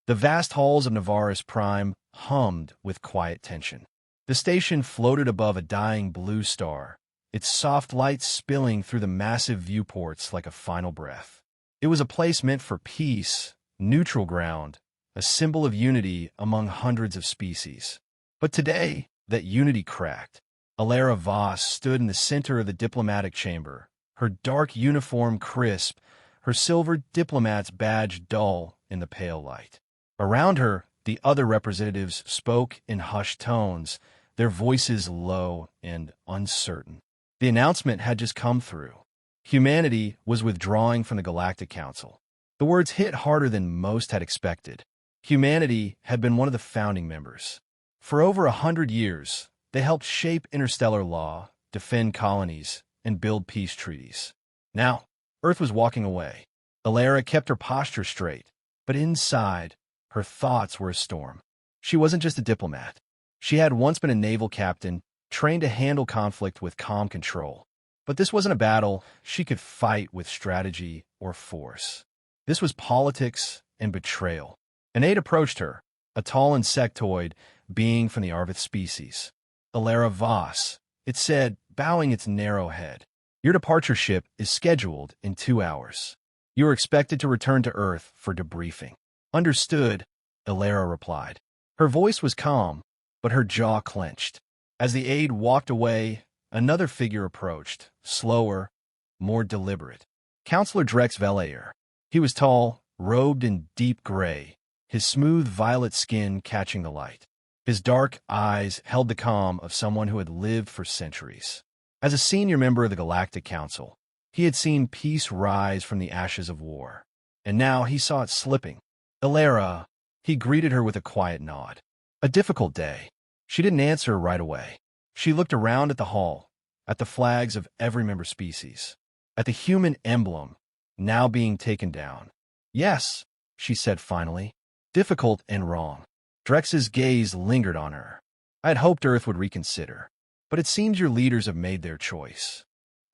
The vast halls of Navaris Prime hummed with quiet tension. The station floated above a dying blue star, its soft light spilling through the massive viewports like a final breath. It was a place meant for peace, neutral ground, a symbol of unity among hundreds of species. But today, that unity cracked. Alara Voss stood in the center of the diplomatic chamber, her dark uniform crisp, her silver diplomat's badge dull in the pale light. Around her, the other representatives spoke in hushed tones, their voices low and uncertain. The announcement had just come through. Humanity was withdrawing from the Galactic Council. The words hit harder than most had expected. Humanity had been one of the founding members. For over 100 years, they helped shape interstellar law, defend colonies, and build peace treaties. Now, Earth was walking away. Alara kept her posture straight, but inside, her thoughts were a storm. She wasn't just a diplomat. She had once been a naval captain, trained to handle conflict with calm control. But this wasn't a battle she could fight with strategy or force. This was politics and betrayal. An aide approached her, a tall insectoid being from the Arvith species. Alara Voss, it said, bowing its narrow head. Your departure ship is scheduled in 2 hours. You are expected to return to Earth for debriefing. Understood, Alara replied. Her voice was calm, but her jaw clenched. As the aide walked away, another figure approached, slower, more deliberate. Counselor Drex Velayer. He was tall, robed in deep gray, his smooth violet skin catching the light. His dark eyes held the calm of someone who had lived for centuries. As a senior member of the Galactic Council, he had seen peace rise from the ashes of war, and now he saw it slipping. Alara, he greeted her with a quiet nod. A difficult day. She didn't answer right away. She looked around at the hall, at the flags of every member species, at the human emblem now being taken down. Yes, she said finally. Difficult and wrong. Drex's gaze lingered on her. I had hoped Earth would reconsider, but it seems your leaders have made their choice.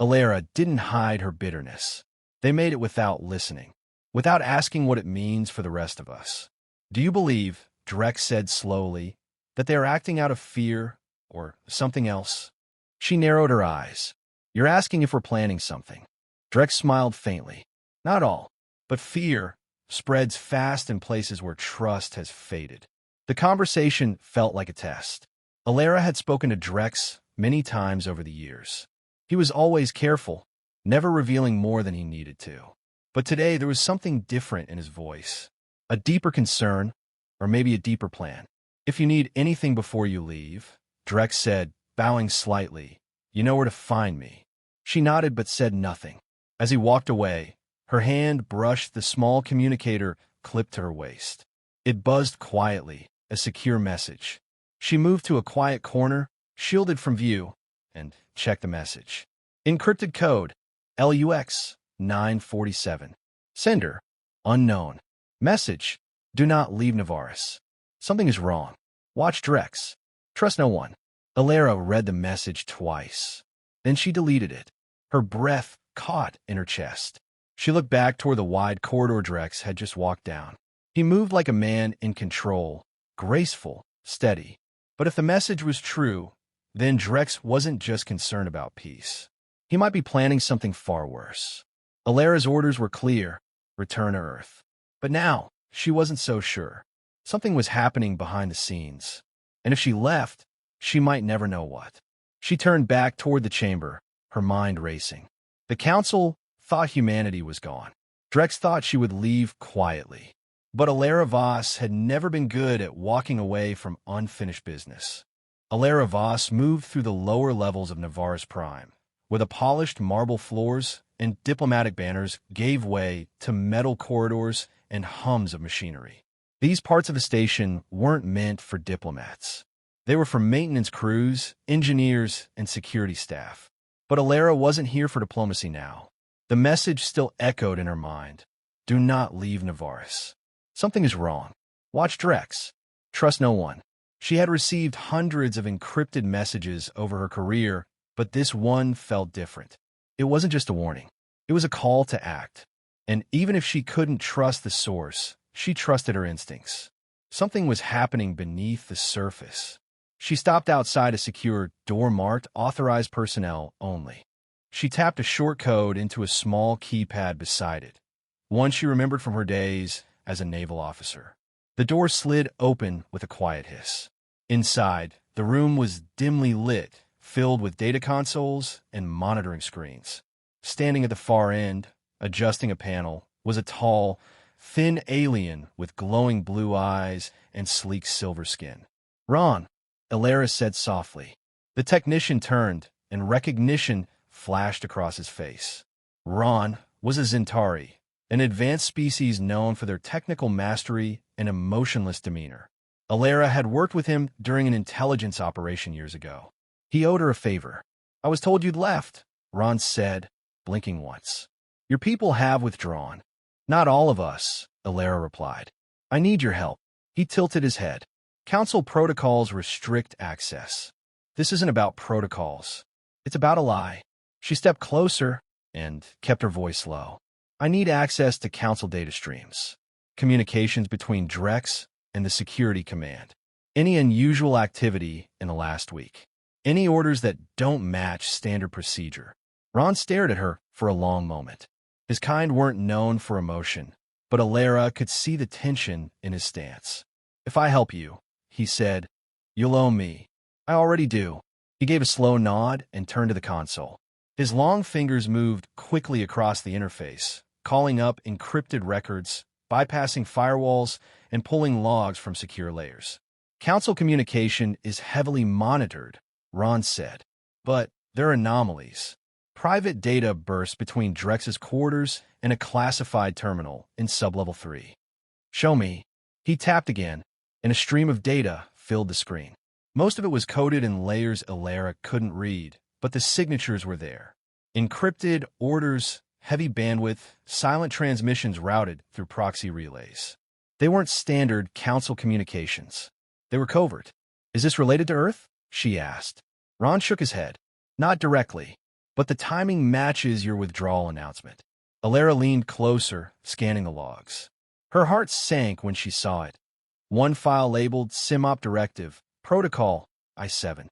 Alara didn't hide her bitterness. They made it without listening, without asking what it means for the rest of us. Do you believe, Drex said slowly, that they are acting out of fear or something else? She narrowed her eyes. You're asking if we're planning something. Drex smiled faintly. Not all, but fear spreads fast in places where trust has faded. The conversation felt like a test. Alara had spoken to Drex many times over the years. He was always careful, never revealing more than he needed to. But today there was something different in his voice. A deeper concern, or maybe a deeper plan. If you need anything before you leave, Drex said, bowing slightly, you know where to find me. She nodded but said nothing. As he walked away, her hand brushed the small communicator clipped to her waist. It buzzed quietly, a secure message. She moved to a quiet corner, shielded from view, and checked the message. Encrypted code, LUX 947. Sender, unknown. Message, do not leave Navaris. Something is wrong. Watch Drex. Trust no one. Alara read the message twice. Then she deleted it. Her breath caught in her chest. She looked back toward the wide corridor Drex had just walked down. He moved like a man in control, graceful, steady. But if the message was true, then Drex wasn't just concerned about peace. He might be planning something far worse. Alara's orders were clear, return to Earth. But now, she wasn't so sure. Something was happening behind the scenes. And if she left, she might never know what. She turned back toward the chamber, her mind racing. The Council thought humanity was gone. Drex thought she would leave quietly. But Alara Voss had never been good at walking away from unfinished business. Alara Voss moved through the lower levels of Navaris Prime, where the polished marble floors and diplomatic banners gave way to metal corridors and hums of machinery. These parts of the station weren't meant for diplomats. They were for maintenance crews, engineers, and security staff. But Alara wasn't here for diplomacy now. The message still echoed in her mind. Do not leave Navaris. Something is wrong. Watch Drex. Trust no one. She had received hundreds of encrypted messages over her career, but this one felt different. It wasn't just a warning. It was a call to act. And even if she couldn't trust the source, She trusted her instincts. Something was happening beneath the surface. She stopped outside a secure door marked Authorized Personnel Only. She tapped a short code into a small keypad beside it, one she remembered from her days as a naval officer. The door slid open with a quiet hiss. Inside, the room was dimly lit, filled with data consoles and monitoring screens. Standing at the far end, adjusting a panel, was a tall, thin alien with glowing blue eyes and sleek silver skin. "Ron," Alara said softly. The technician turned, and recognition flashed across his face. Ron was a Zentari, an advanced species known for their technical mastery and emotionless demeanor. Alara had worked with him during an intelligence operation years ago. He owed her a favor. "I was told you'd left," Ron said, blinking once. "Your people have withdrawn." "Not all of us," Alara replied. "I need your help." He tilted his head. "Council protocols restrict access. This isn't about protocols. It's about a lie." She stepped closer and kept her voice low. "I need access to Council data streams, communications between Drex and the Security Command, any unusual activity in the last week, any orders that don't match standard procedure." Ron stared at her for a long moment. His kind weren't known for emotion, but Alara could see the tension in his stance. "If I help you," he said, "you'll owe me." "I already do." He gave a slow nod and turned to the console. His long fingers moved quickly across the interface, calling up encrypted records, bypassing firewalls, and pulling logs from secure layers. "Council communication is heavily monitored," Ron said. "But there are anomalies. Private data bursts between Drex's quarters and a classified terminal in sublevel 3. "Show me." He tapped again, and a stream of data filled the screen. Most of it was coded in layers Alara couldn't read, but the signatures were there. Encrypted orders, heavy bandwidth, silent transmissions routed through proxy relays. They weren't standard Council communications. They were covert. "Is this related to Earth?" she asked. Ron shook his head. "Not directly, but the timing matches your withdrawal announcement." Alara leaned closer, scanning the logs. Her heart sank when she saw it. One file labeled SIMOP Directive, Protocol I-7.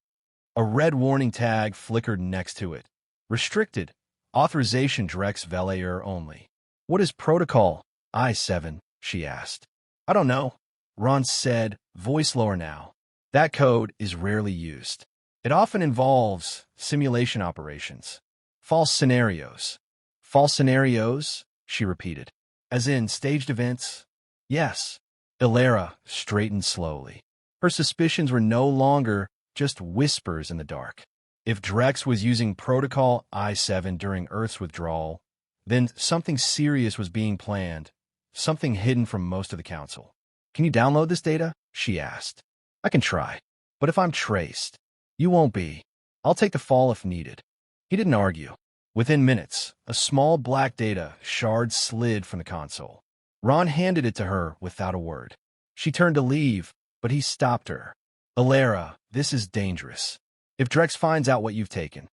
A red warning tag flickered next to it. "Restricted. Authorization Drex Velayer only." "What is Protocol I-7?" she asked. "I don't know," Ron said, voice lower now. "That code is rarely used. It often involves simulation operations. False scenarios." "False scenarios?" she repeated. "As in staged events?" "Yes." Alara straightened slowly. Her suspicions were no longer just whispers in the dark. If Drex was using Protocol I-7 during Earth's withdrawal, then something serious was being planned, something hidden from most of the Council. "Can you download this data?" she asked. "I can try, but if I'm traced, you won't be. I'll take the fall if needed." He didn't argue. Within minutes, a small black data shard slid from the console. Ron handed it to her without a word. She turned to leave, but he stopped her. "Alara, this is dangerous. If Drex finds out what you've taken."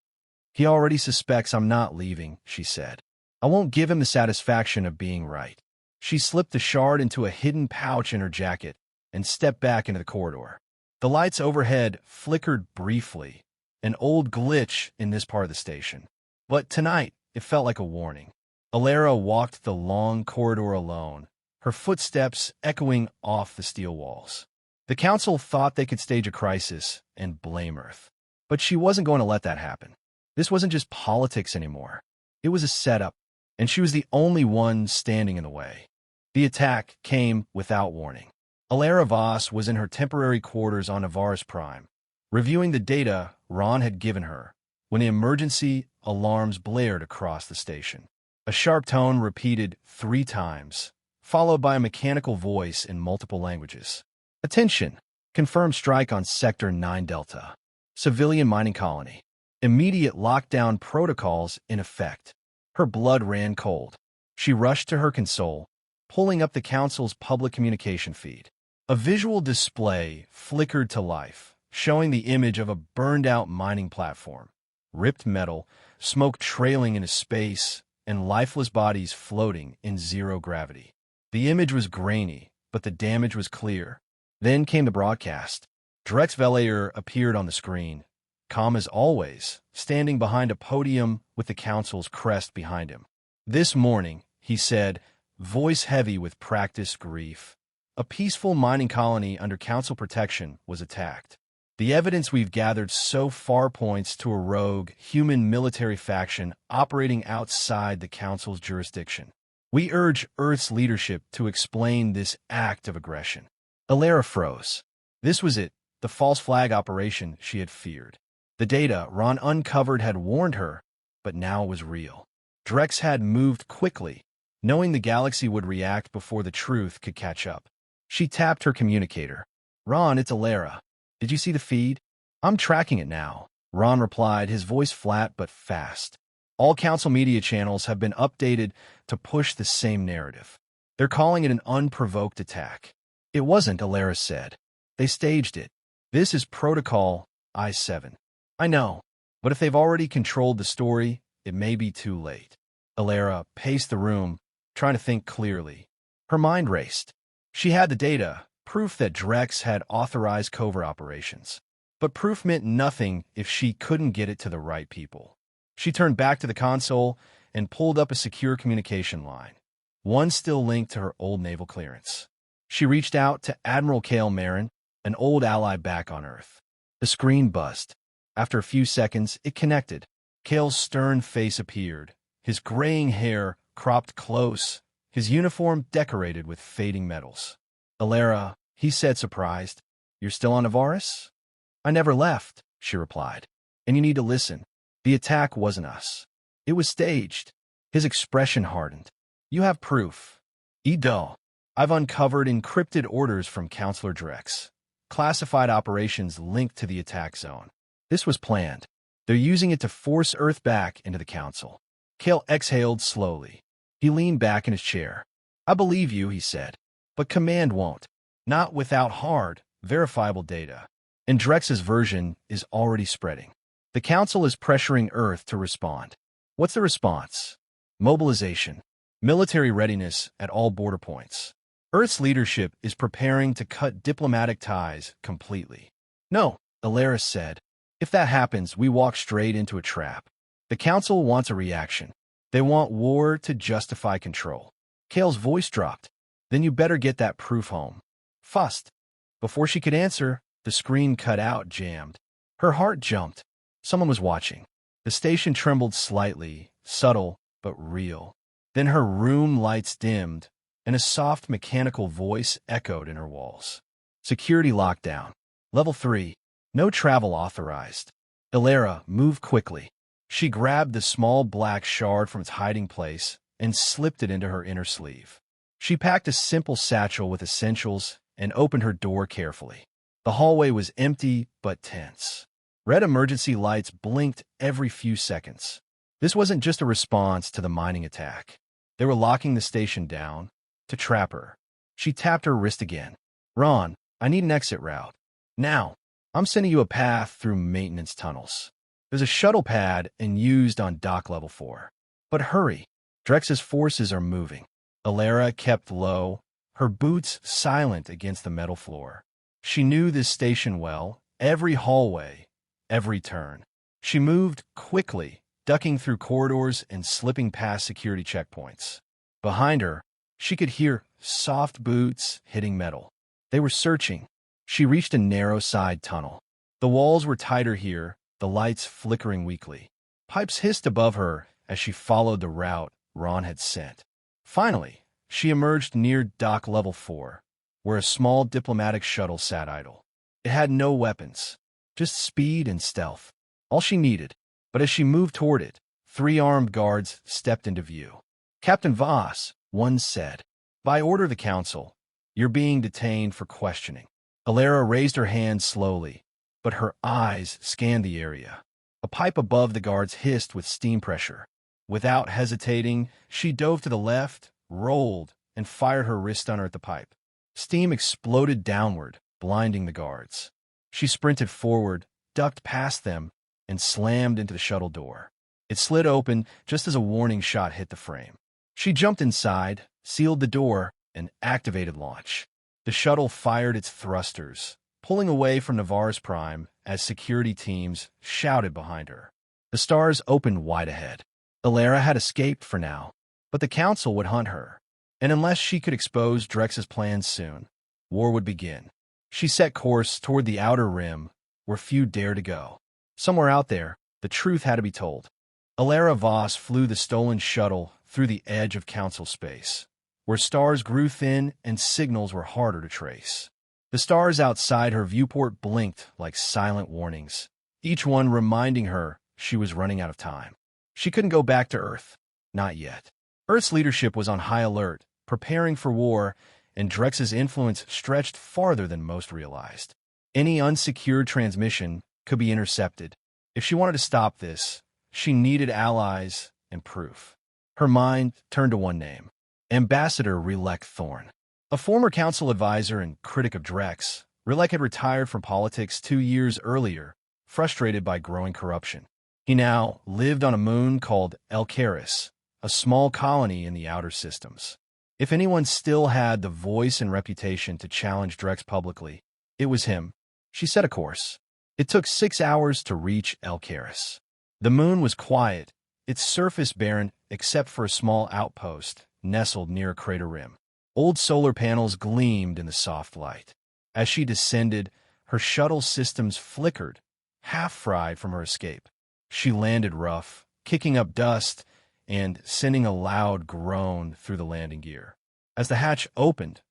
"He already suspects I'm not leaving," she said. "I won't give him the satisfaction of being right." She slipped the shard into a hidden pouch in her jacket and stepped back into the corridor. The lights overhead flickered briefly, an old glitch in this part of the station. But tonight, it felt like a warning. Alara walked the long corridor alone, her footsteps echoing off the steel walls. The Council thought they could stage a crisis and blame Earth. But she wasn't going to let that happen. This wasn't just politics anymore. It was a setup, and she was the only one standing in the way. The attack came without warning. Alara Voss was in her temporary quarters on Avaris Prime, reviewing the data Ron had given her, when the emergency alarms blared across the station. A sharp tone repeated 3 times, followed by a mechanical voice in multiple languages. "Attention! Confirmed strike on Sector 9 Delta. Civilian mining colony. Immediate lockdown protocols in effect." Her blood ran cold. She rushed to her console, pulling up the Council's public communication feed. A visual display flickered to life, showing the image of a burned-out mining platform. Ripped metal, smoke trailing into space, and lifeless bodies floating in zero gravity. The image was grainy, but the damage was clear. Then came the broadcast. Drex Velayer appeared on the screen, calm as always, standing behind a podium with the council's crest behind him. "This morning," he said, voice heavy with practiced grief, "a peaceful mining colony under council protection was attacked. The evidence we've gathered so far points to a rogue, human military faction operating outside the council's jurisdiction. We urge Earth's leadership to explain this act of aggression." Alara froze. This was it, the false flag operation she had feared. The data Ron uncovered had warned her, but now it was real. Drex had moved quickly, knowing the galaxy would react before the truth could catch up. She tapped her communicator. "Ron, it's Alara. Did you see the feed?" "I'm tracking it now," Ron replied, his voice flat but fast. "All council media channels have been updated to push the same narrative. They're calling it an unprovoked attack." "It wasn't," Alara said. "They staged it. This is Protocol I-7. "I know, but if they've already controlled the story, it may be too late." Alara paced the room, trying to think clearly. Her mind raced. She had the data, proof that Drex had authorized covert operations. But proof meant nothing if she couldn't get it to the right people. She turned back to the console and pulled up a secure communication line, one still linked to her old naval clearance. She reached out to Admiral Kale Marin, an old ally back on Earth. The screen buzzed. After a few seconds, it connected. Kale's stern face appeared, his graying hair cropped close, his uniform decorated with fading metals. "Alara," he said, surprised, "you're still on Avaris?" "I never left," she replied. "And you need to listen. The attack wasn't us. It was staged." His expression hardened. "You have proof." "Edo. I've uncovered encrypted orders from Counselor Drex. Classified operations linked to the attack zone. This was planned. They're using it to force Earth back into the Council." Kale exhaled slowly. He leaned back in his chair. "I believe you," he said. "But Command won't. Not without hard, verifiable data. And Drex's version is already spreading. The Council is pressuring Earth to respond." "What's the response?" "Mobilization. Military readiness at all border points. Earth's leadership is preparing to cut diplomatic ties completely." "No," Alaris said. "If that happens, we walk straight into a trap. The Council wants a reaction. They want war to justify control." Kale's voice dropped. "Then you better get that proof home. Fast." Before she could answer, the screen cut out, jammed. Her heart jumped. Someone was watching. The station trembled slightly, subtle but real. Then her room lights dimmed, and a soft mechanical voice echoed in her walls. "Security lockdown. Level 3. No travel authorized." Alara moved quickly. She grabbed the small black shard from its hiding place and slipped it into her inner sleeve. She packed a simple satchel with essentials and opened her door carefully. The hallway was empty but tense. Red emergency lights blinked every few seconds. This wasn't just a response to the mining attack. They were locking the station down to trap her. She tapped her wrist again. "Ron, I need an exit route. Now, I'm sending you a path through maintenance tunnels. There's a shuttle pad and used on dock level 4. But hurry, Drex's forces are moving." Alara kept low, her boots silent against the metal floor. She knew this station well, every hallway, every turn. She moved quickly, ducking through corridors and slipping past security checkpoints. Behind her, she could hear soft boots hitting metal. They were searching. She reached a narrow side tunnel. The walls were tighter here, the lights flickering weakly. Pipes hissed above her as she followed the route Ron had sent. Finally, she emerged near dock level 4, where a small diplomatic shuttle sat idle. It had no weapons, just speed and stealth. All she needed. But as she moved toward it, 3 armed guards stepped into view. "Captain Voss," one said, "by order of the Council, you're being detained for questioning." Alara raised her hand slowly, but her eyes scanned the area. A pipe above the guards hissed with steam pressure. Without hesitating, she dove to the left, rolled, and fired her wrist stunner at the pipe. Steam exploded downward, blinding the guards. She sprinted forward, ducked past them, and slammed into the shuttle door. It slid open just as a warning shot hit the frame. She jumped inside, sealed the door, and activated launch. The shuttle fired its thrusters, pulling away from Navarre's prime as security teams shouted behind her. The stars opened wide ahead. Alara had escaped for now, but the Council would hunt her, and unless she could expose Drex's plans soon, war would begin. She set course toward the outer rim, where few dared to go. Somewhere out there, the truth had to be told. Alara Voss flew the stolen shuttle through the edge of Council space, where stars grew thin and signals were harder to trace. The stars outside her viewport blinked like silent warnings, each one reminding her she was running out of time. She couldn't go back to Earth. Not yet. Earth's leadership was on high alert, preparing for war, and Drex's influence stretched farther than most realized. Any unsecured transmission could be intercepted. If she wanted to stop this, she needed allies and proof. Her mind turned to one name: Ambassador Relek Thorn. A former council advisor and critic of Drex, Relek had retired from politics 2 years earlier, frustrated by growing corruption. He now lived on a moon called Elkaris, a small colony in the outer systems. If anyone still had the voice and reputation to challenge Drex publicly, it was him. She set a course. It took 6 hours to reach Elkaris. The moon was quiet, its surface barren except for a small outpost nestled near a crater rim. Old solar panels gleamed in the soft light. As she descended, her shuttle systems flickered, half-fried from her escape. She landed rough, kicking up dust and sending a loud groan through the landing gear. As the hatch opened,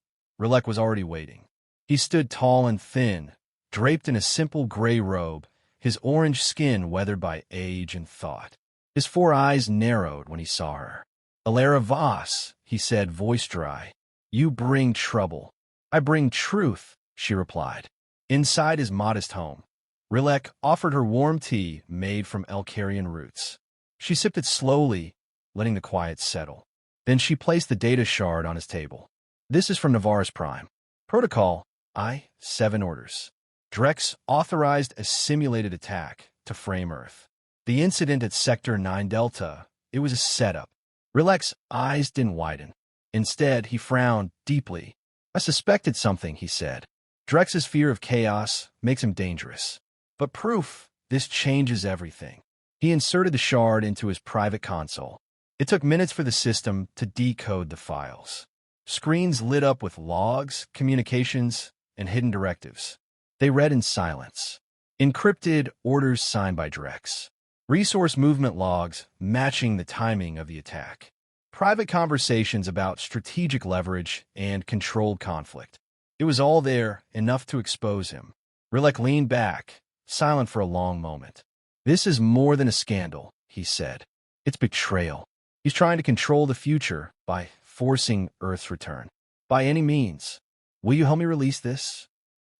Relek was already waiting. He stood tall and thin, draped in a simple gray robe, his orange skin weathered by age and thought. His 4 eyes narrowed when he saw her. "Alara Voss," he said, voice dry. "You bring trouble." "I bring truth," she replied. Inside his modest home, Relek offered her warm tea made from Elkarian roots. She sipped it slowly, letting the quiet settle. Then she placed the data shard on his table. "This is from Navarre's Prime. Protocol I-7 orders. Drex authorized a simulated attack to frame Earth. The incident at Sector 9 Delta, it was a setup." Relek's eyes didn't widen. Instead, he frowned deeply. "I suspected something," he said. "Drex's fear of chaos makes him dangerous. But proof, this changes everything." He inserted the shard into his private console. It took minutes for the system to decode the files. Screens lit up with logs, communications, and hidden directives. They read in silence. Encrypted orders signed by Drex. Resource movement logs matching the timing of the attack. Private conversations about strategic leverage and controlled conflict. It was all there, enough to expose him. Relek leaned back, silent for a long moment. "This is more than a scandal," he said. "It's betrayal. He's trying to control the future by forcing Earth's return. By any means. Will you help me release this?"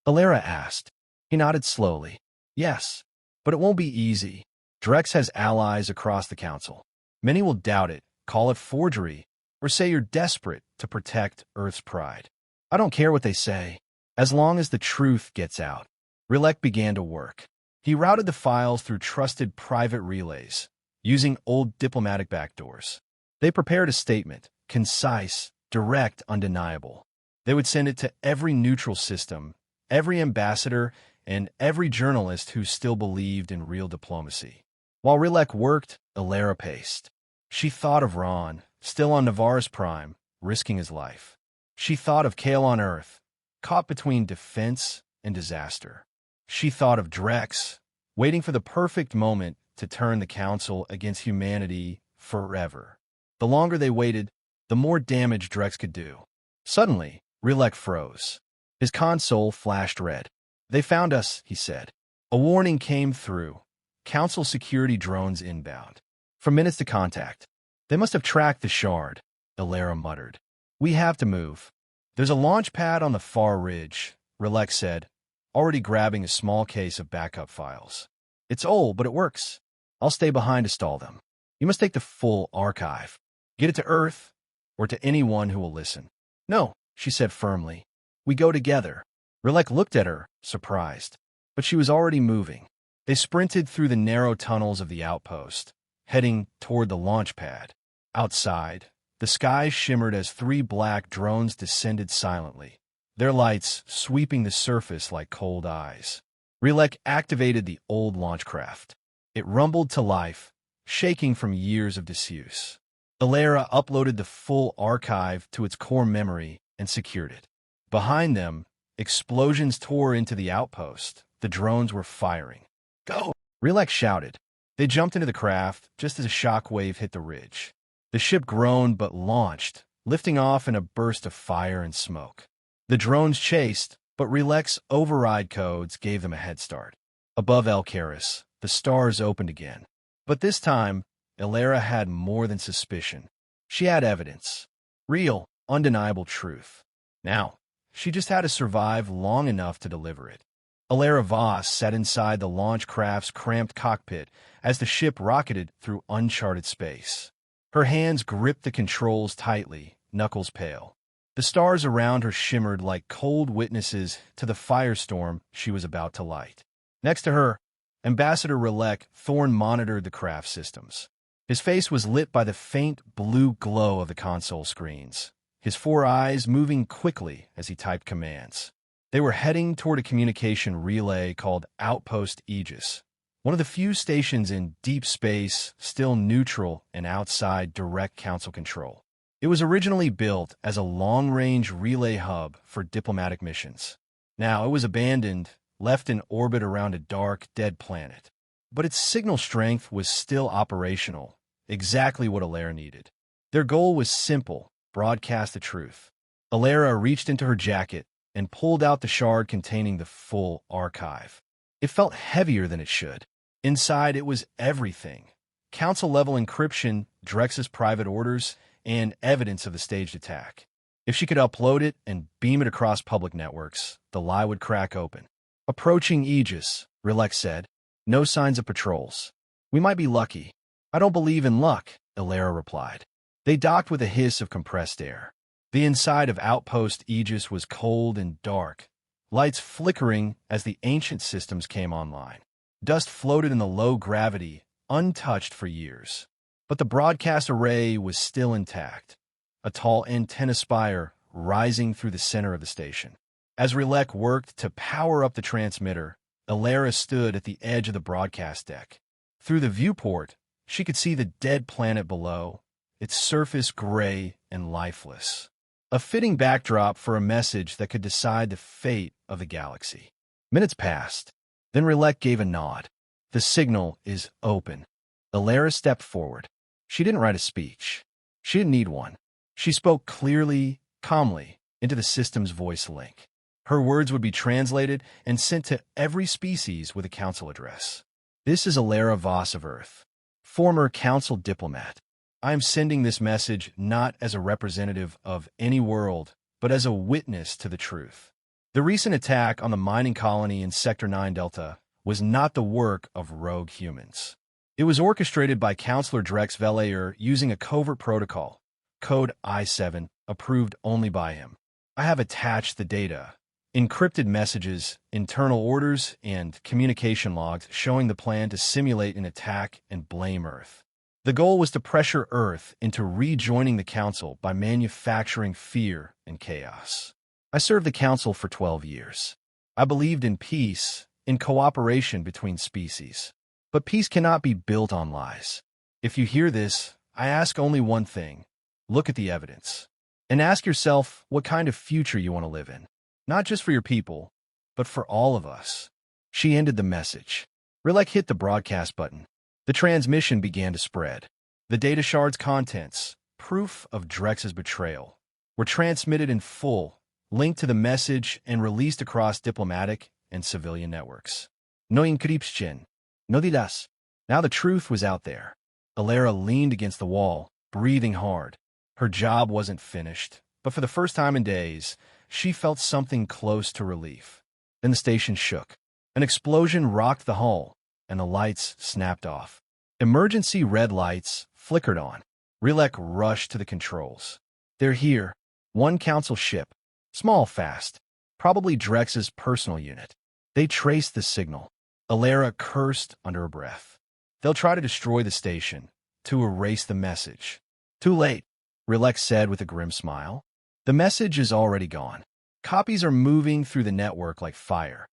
Alara asked. He nodded slowly. "Yes, but it won't be easy. Drex has allies across the Council. Many will doubt it, call it forgery, or say you're desperate to protect Earth's pride. I don't care what they say, as long as the truth gets out." Relek began to work. He routed the files through trusted private relays, using old diplomatic backdoors. They prepared a statement, concise, direct, undeniable. They would send it to every neutral system, every ambassador, and every journalist who still believed in real diplomacy. While Relek worked, Alara paced. She thought of Ron, still on Navarre's Prime, risking his life. She thought of Kale on Earth, caught between defense and disaster. She thought of Drex, waiting for the perfect moment to turn the Council against humanity forever. The longer they waited, the more damage Drex could do. Suddenly, Relek froze. His console flashed red. "They found us," he said. A warning came through. "Council security drones inbound." From minutes to contact. "They must have tracked the shard," Alara muttered. "We have to move." "There's a launch pad on the far ridge," Relek said, already grabbing a small case of backup files. "It's old, but it works. I'll stay behind to stall them. You must take the full archive. Get it to Earth, or to anyone who will listen." "No," she said firmly. "We go together." Relek looked at her, surprised. But she was already moving. They sprinted through the narrow tunnels of the outpost, heading toward the launch pad. Outside, the sky shimmered as 3 black drones descended silently, their lights sweeping the surface like cold eyes. Relek activated the old launchcraft. It rumbled to life, shaking from years of disuse. Alara uploaded the full archive to its core memory and secured it. Behind them, explosions tore into the outpost. The drones were firing. "Go!" Relek shouted. They jumped into the craft just as a shock wave hit the ridge. The ship groaned but launched, lifting off in a burst of fire and smoke. The drones chased, but Relek's override codes gave them a head start. Above Elkaris, the stars opened again. But this time, Alara had more than suspicion. She had evidence. Real, undeniable truth. Now, she just had to survive long enough to deliver it. Alara Voss sat inside the launch craft's cramped cockpit as the ship rocketed through uncharted space. Her hands gripped the controls tightly, knuckles pale. The stars around her shimmered like cold witnesses to the firestorm she was about to light. Next to her, Ambassador Relek Thorn monitored the craft systems. His face was lit by the faint blue glow of the console screens, his 4 eyes moving quickly as he typed commands. They were heading toward a communication relay called Outpost Aegis, one of the few stations in deep space still neutral and outside direct council control. It was originally built as a long-range relay hub for diplomatic missions. Now it was abandoned, left in orbit around a dark, dead planet. But its signal strength was still operational, exactly what Alara needed. Their goal was simple: broadcast the truth. Alara reached into her jacket and pulled out the shard containing the full archive. It felt heavier than it should. Inside it was everything: council-level encryption, Drex's private orders, and evidence of the staged attack. If she could upload it and beam it across public networks, the lie would crack open. "Approaching Aegis," Relek said. "No signs of patrols. We might be lucky." "I don't believe in luck," Alara replied. They docked with a hiss of compressed air. The inside of Outpost Aegis was cold and dark, lights flickering as the ancient systems came online. Dust floated in the low gravity, untouched for years. But the broadcast array was still intact, a tall antenna spire rising through the center of the station. As Relek worked to power up the transmitter, Alara stood at the edge of the broadcast deck. Through the viewport, she could see the dead planet below, its surface gray and lifeless. A fitting backdrop for a message that could decide the fate of the galaxy. Minutes passed. Then Relek gave a nod. "The signal is open." Alara stepped forward. She didn't write a speech. She didn't need one. She spoke clearly, calmly, into the system's voice link. Her words would be translated and sent to every species with a council address. "This is Alara Voss of Earth, former council diplomat. I am sending this message not as a representative of any world, but as a witness to the truth. The recent attack on the mining colony in Sector 9 Delta was not the work of rogue humans. It was orchestrated by Counselor Drex Velayer using a covert protocol, code I-7, approved only by him. I have attached the data, encrypted messages, internal orders, and communication logs showing the plan to simulate an attack and blame Earth. The goal was to pressure Earth into rejoining the Council by manufacturing fear and chaos. I served the Council for 12 years. I believed in peace, in cooperation between species. But peace cannot be built on lies. If you hear this, I ask only one thing. Look at the evidence. And ask yourself what kind of future you want to live in. Not just for your people, but for all of us." She ended the message. Relek hit the broadcast button. The transmission began to spread. The data shard's contents, proof of Drex's betrayal, were transmitted in full, linked to the message, and released across diplomatic and civilian networks. No encryption. No didas. Now the truth was out there. Alara leaned against the wall, breathing hard. Her job wasn't finished, but for the first time in days, she felt something close to relief. Then the station shook. An explosion rocked the hull, and the lights snapped off. Emergency red lights flickered on. Relek rushed to the controls. "They're here. One council ship. Small, fast. Probably Drex's personal unit. They traced the signal." Alara cursed under her breath. "They'll try to destroy the station, to erase the message." "Too late," Relek said with a grim smile. "The message is already gone. Copies are moving through the network like fire.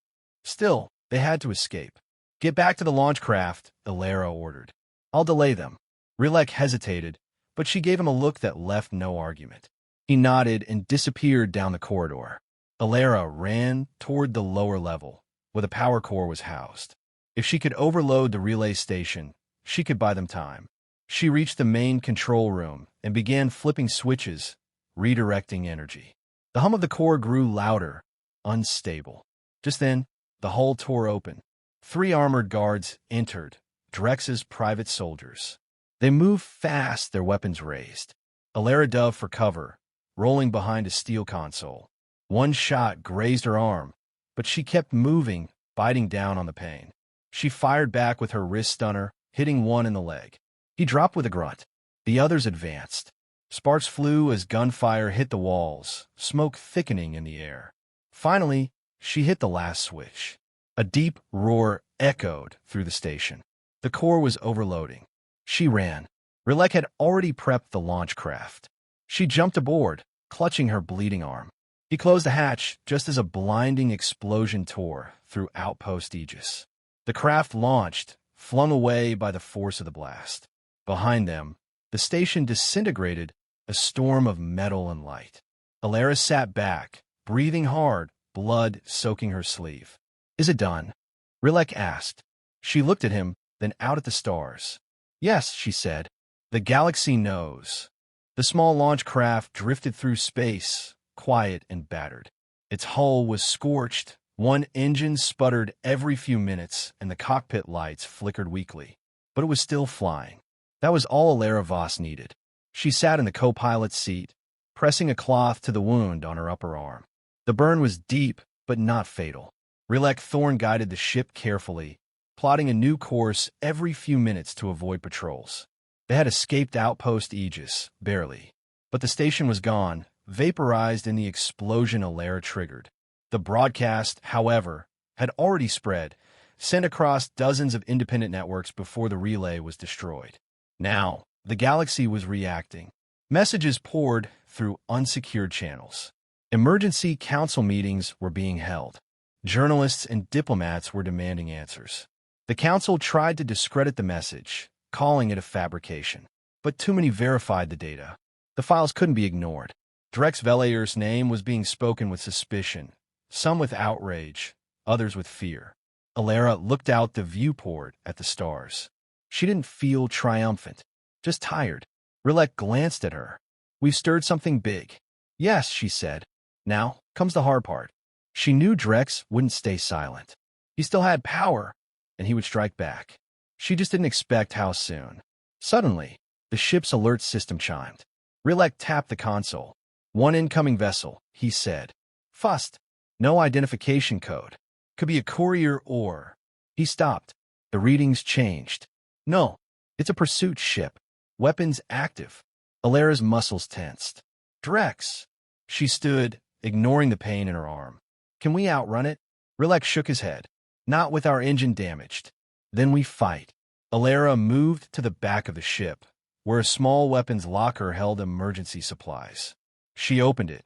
Still, they had to escape. Get back to the launch craft, Ilera ordered. I'll delay them. Rilek hesitated, but she gave him a look that left no argument. He nodded and disappeared down the corridor. Ilera ran toward the lower level, where the power core was housed. If she could overload the relay station, she could buy them time. She reached the main control room and began flipping switches, redirecting energy. The hum of the core grew louder, unstable. Just then, the hull tore open. 3 armored guards entered, Drex's private soldiers. They moved fast, their weapons raised. Ilera dove for cover, rolling behind a steel console. One shot grazed her arm, but she kept moving, biting down on the pain. She fired back with her wrist stunner, hitting one in the leg. He dropped with a grunt. The others advanced. Sparks flew as gunfire hit the walls, smoke thickening in the air. Finally, she hit the last switch. A deep roar echoed through the station. The core was overloading. She ran. Rilek had already prepped the launch craft. She jumped aboard, clutching her bleeding arm. He closed the hatch just as a blinding explosion tore through Outpost Aegis. The craft launched, flung away by the force of the blast. Behind them, the station disintegrated, a storm of metal and light. Ilera sat back, breathing hard, blood soaking her sleeve. Is it done? Rilek asked. She looked at him, then out at the stars. Yes, she said. The galaxy knows. The small launch craft drifted through space, quiet and battered. Its hull was scorched, one engine sputtered every few minutes, and the cockpit lights flickered weakly. But it was still flying. That was all Ilera Voss needed. She sat in the co-pilot's seat, pressing a cloth to the wound on her upper arm. The burn was deep, but not fatal. Rilek Thorn guided the ship carefully, plotting a new course every few minutes to avoid patrols. They had escaped Outpost Aegis, barely. But the station was gone, vaporized in the explosion Ilera triggered. The broadcast, however, had already spread, sent across dozens of independent networks before the relay was destroyed. Now, the galaxy was reacting. Messages poured through unsecured channels. Emergency council meetings were being held. Journalists and diplomats were demanding answers. The council tried to discredit the message, calling it a fabrication. But too many verified the data. The files couldn't be ignored. Drex Velair's name was being spoken with suspicion, some with outrage, others with fear. Ilera looked out the viewport at the stars. She didn't feel triumphant, just tired. Rilek glanced at her. We've stirred something big. Yes, she said. Now comes the hard part. She knew Drex wouldn't stay silent. He still had power, and he would strike back. She just didn't expect how soon. Suddenly, the ship's alert system chimed. Rilek tapped the console. One incoming vessel, he said. Fust. No identification code. Could be a courier or... He stopped. The readings changed. No, it's a pursuit ship. Weapons active. Ilera's muscles tensed. Drex. She stood, ignoring the pain in her arm. Can we outrun it? Rilek shook his head. Not with our engine damaged. Then we fight. Ilera moved to the back of the ship, where a small weapons locker held emergency supplies. She opened it.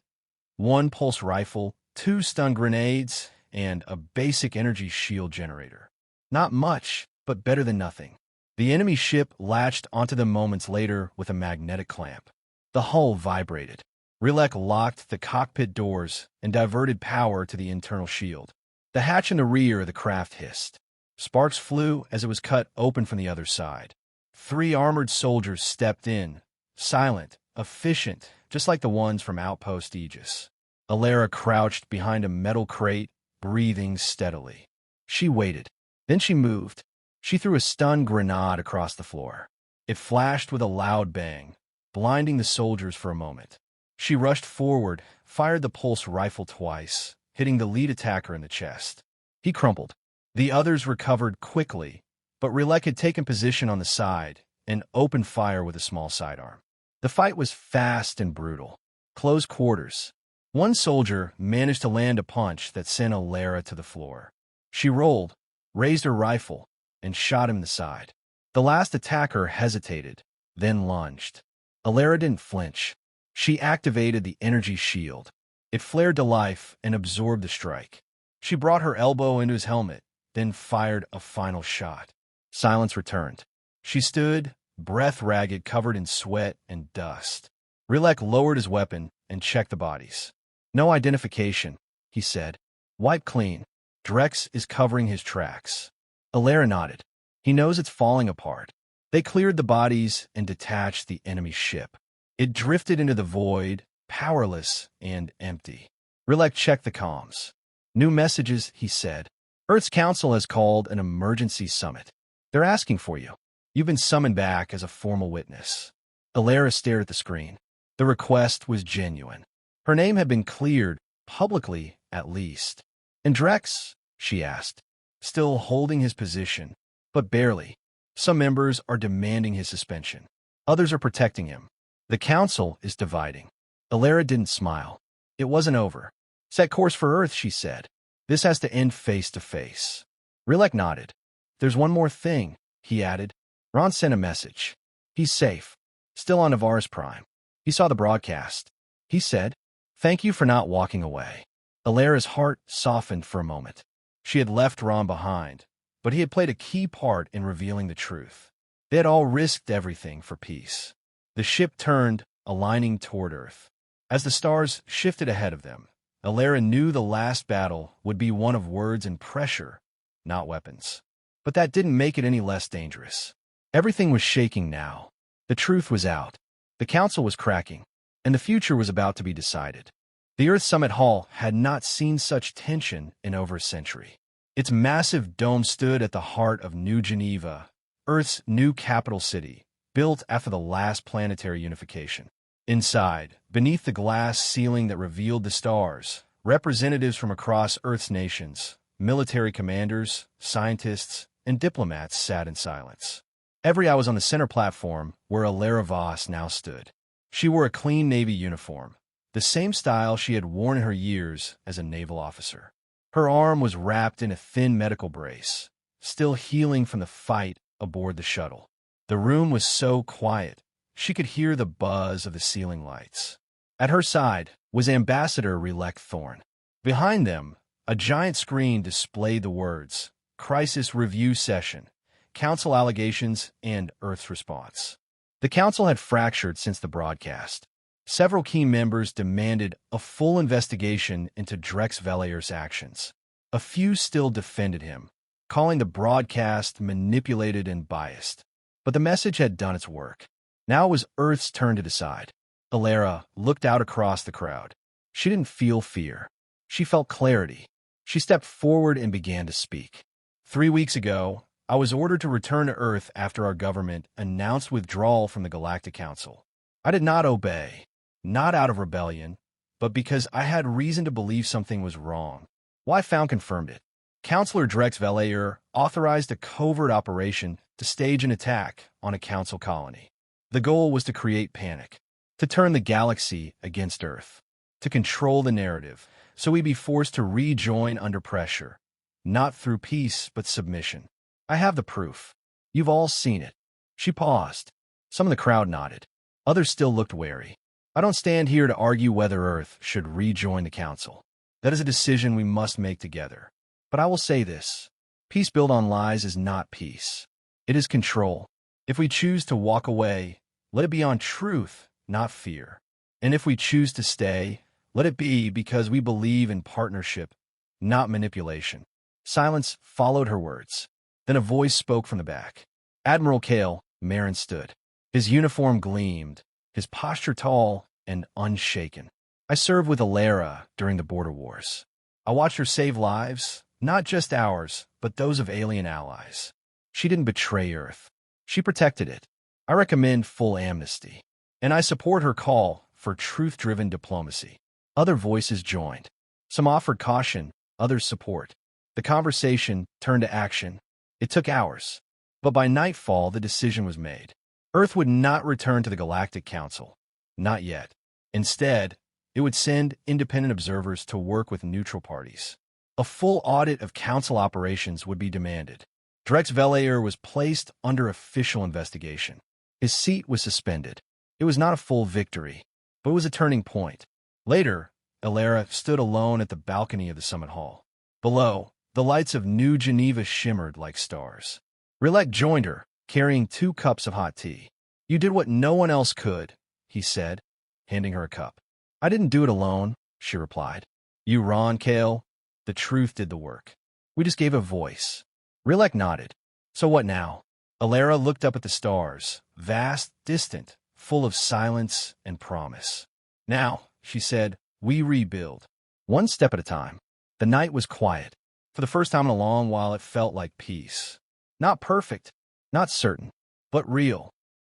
1 pulse rifle, 2 stun grenades, and a basic energy shield generator. Not much, but better than nothing. The enemy ship latched onto them moments later with a magnetic clamp. The hull vibrated. Rilek locked the cockpit doors and diverted power to the internal shield. The hatch in the rear of the craft hissed. Sparks flew as it was cut open from the other side. 3 armored soldiers stepped in, silent, efficient, just like the ones from Outpost Aegis. Ilera crouched behind a metal crate, breathing steadily. She waited. Then she moved. She threw a stun grenade across the floor. It flashed with a loud bang, blinding the soldiers for a moment. She rushed forward, fired the pulse rifle twice, hitting the lead attacker in the chest. He crumpled. The others recovered quickly, but Rilek had taken position on the side and opened fire with a small sidearm. The fight was fast and brutal. Close quarters. One soldier managed to land a punch that sent Ilera to the floor. She rolled, raised her rifle, and shot him in the side. The last attacker hesitated, then lunged. Ilera didn't flinch. She activated the energy shield. It flared to life and absorbed the strike. She brought her elbow into his helmet, then fired a final shot. Silence returned. She stood, breath ragged, covered in sweat and dust. Rilek lowered his weapon and checked the bodies. No identification, he said. Wipe clean. Drex is covering his tracks. Alara nodded. He knows it's falling apart. They cleared the bodies and detached the enemy ship. It drifted into the void, powerless and empty. Rilek checked the comms. New messages, he said. Earth's Council has called an emergency summit. They're asking for you. You've been summoned back as a formal witness. Alara stared at the screen. The request was genuine. Her name had been cleared, publicly at least. And Drex? She asked, still holding his position, but barely. Some members are demanding his suspension. Others are protecting him. The council is dividing. Alara didn't smile. It wasn't over. Set course for Earth, she said. This has to end face to face. Rilek nodded. There's one more thing, he added. Ron sent a message. He's safe. Still on Navaris Prime. He saw the broadcast. He said, "Thank you for not walking away." Alara's heart softened for a moment. She had left Ron behind, but he had played a key part in revealing the truth. They had all risked everything for peace. The ship turned, aligning toward Earth. As the stars shifted ahead of them, Alara knew the last battle would be one of words and pressure, not weapons. But that didn't make it any less dangerous. Everything was shaking now. The truth was out. The council was cracking, and the future was about to be decided. The Earth Summit Hall had not seen such tension in over a century. Its massive dome stood at the heart of New Geneva, Earth's new capital city, built after the last planetary unification. Inside, beneath the glass ceiling that revealed the stars, representatives from across Earth's nations, military commanders, scientists, and diplomats sat in silence. Every eye was on the center platform where Alara Voss now stood. She wore a clean Navy uniform, the same style she had worn in her years as a naval officer. Her arm was wrapped in a thin medical brace, still healing from the fight aboard the shuttle. The room was so quiet, she could hear the buzz of the ceiling lights. At her side was Ambassador Rilek Thorn. Behind them, a giant screen displayed the words, Crisis Review Session, Council Allegations, and Earth's Response. The Council had fractured since the broadcast. Several key members demanded a full investigation into Drex Velair's actions. A few still defended him, calling the broadcast manipulated and biased. But the message had done its work. Now it was Earth's turn to decide. Alara looked out across the crowd. She didn't feel fear. She felt clarity. She stepped forward and began to speak. 3 weeks ago, I was ordered to return to Earth after our government announced withdrawal from the Galactic Council. I did not obey, not out of rebellion, but because I had reason to believe something was wrong. Why Found confirmed it. Counselor Drex Velair authorized a covert operation to stage an attack on a council colony. The goal was to create panic, to turn the galaxy against Earth, to control the narrative, so we'd be forced to rejoin under pressure, not through peace but submission. I have the proof. You've all seen it. She paused. Some of the crowd nodded. Others still looked wary. I don't stand here to argue whether Earth should rejoin the Council. That is a decision we must make together. But I will say this. Peace built on lies is not peace. It is control. If we choose to walk away, let it be on truth, not fear. And if we choose to stay, let it be because we believe in partnership, not manipulation. Silence followed her words. Then a voice spoke from the back. Admiral Kale, Marin stood. His uniform gleamed, his posture tall and unshaken. I served with Alara during the border wars. I watched her save lives, not just ours, but those of alien allies. She didn't betray Earth. She protected it. I recommend full amnesty. And I support her call for truth-driven diplomacy. Other voices joined. Some offered caution, others support. The conversation turned to action. It took hours, but by nightfall the decision was made. Earth would not return to the Galactic Council. Not yet. Instead, it would send independent observers to work with neutral parties. A full audit of Council operations would be demanded. Drex Velair was placed under official investigation. His seat was suspended. It was not a full victory, but it was a turning point. Later, Alara stood alone at the balcony of the summit hall. Below, the lights of New Geneva shimmered like stars. Rilek joined her, carrying 2 cups of hot tea. "You did what no one else could," he said, handing her a cup. "I didn't do it alone," she replied. "You, Ron, Kale, the truth did the work. We just gave a voice." Rilek nodded. "So what now?" Alara looked up at the stars, vast, distant, full of silence and promise. "Now," she said, "we rebuild. One step at a time." The night was quiet. For the first time in a long while, it felt like peace. Not perfect, not certain, but real.